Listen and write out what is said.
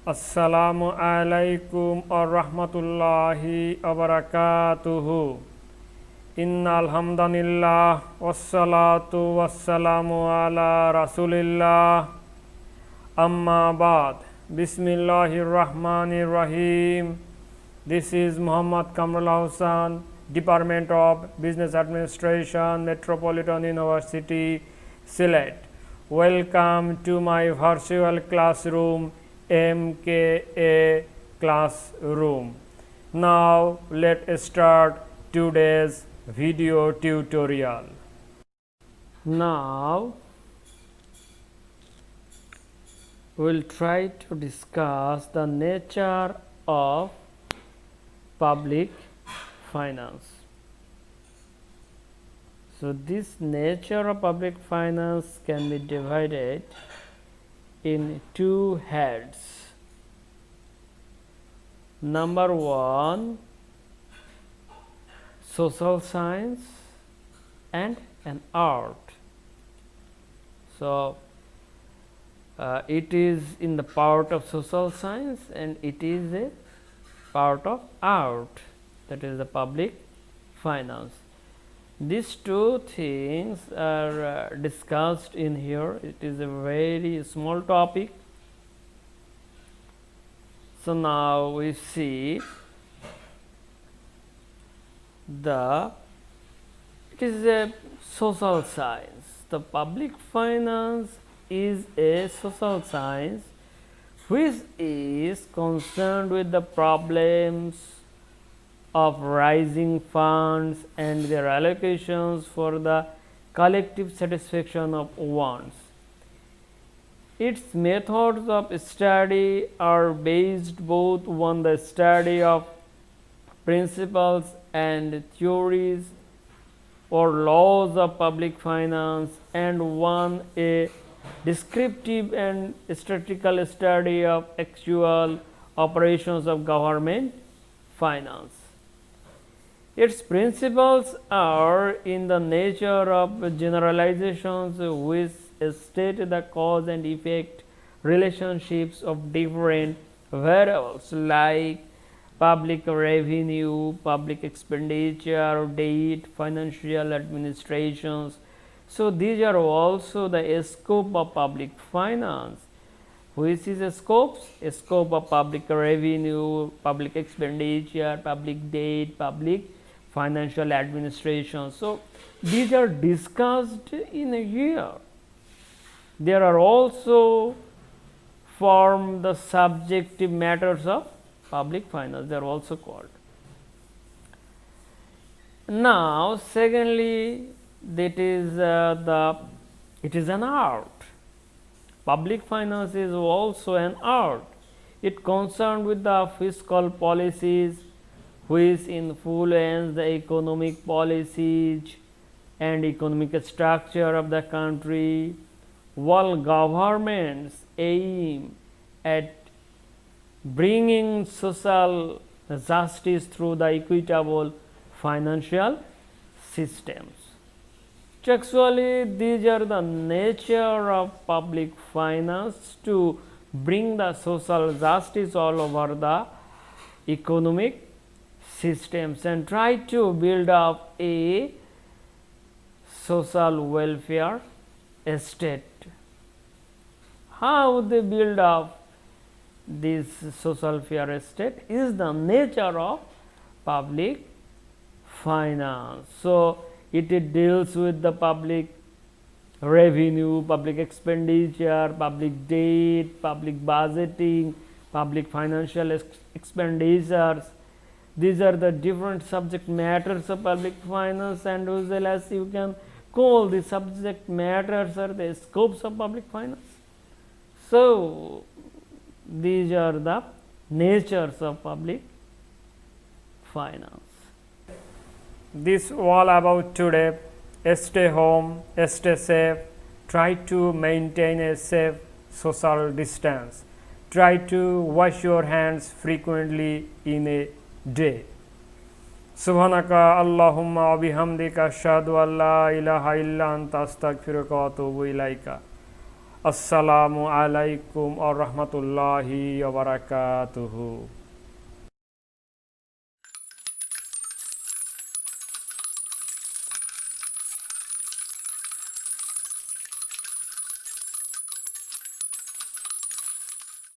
Assalamualikum OyaRahmatullahe OyaBarakatuhu. Innal hamdanillah wassalatu wassalamu ala rasulillah. Amma ba'd. Bismillahirrahmanirrahim. This is Muhammad Kamrul Hussain, Department of Business Administration, Metropolitan University, Sylhet. Welcome to my virtual classroom, MKA Classroom. Now let's start today's video tutorial. Now we'll try to discuss the nature of public finance. So this nature of public finance can be divided in two heads. Number one, social science and an art. So it is in the part of social science and it is a part of art, that is the public finance. These two things are discussed in here. It is a very small topic. So now we see it is a social science. The public finance is a social science which is concerned with the problems of raising funds and their allocations for the collective satisfaction of wants. Its methods of study are based both on the study of principles and theories or laws of public finance and on a descriptive and statistical study of actual operations of government finance. Its principles are in the nature of generalizations which state the cause and effect relationships of different variables like public revenue, public expenditure, debt, financial administrations. So these are also the scope of public finance. Which is a scope? A scope of public revenue, public expenditure, public debt, public financial administration. So these are discussed in a year. There are also form the subjective matters of public finance. They are also called. Now, secondly, that is it is an art. Public finance is also an art. It concerned with the fiscal policies which influence the economic policies and economic structure of the country, while governments aim at bringing social justice through the equitable financial systems. So actually, these are the nature of public finance to bring the social justice all over the economic systems and try to build up a social welfare state. How they build up this social welfare state is the nature of public finance. So it deals with the public revenue, public expenditure, public debt, public budgeting, public financial expenditures. These are the different subject matters of public finance, and as well as you can call the subject matters or the scopes of public finance. So these are the natures of public finance. This all about today. Stay home, stay safe, try to maintain a safe social distance, try to wash your hands frequently in a day. Subhanaka Allahumma wa bihamdika ashhadu an la ilaha illa anta astaghfiruka wa atubu ilaika. Assalamualaikum warahmatullahi wabarakatuh.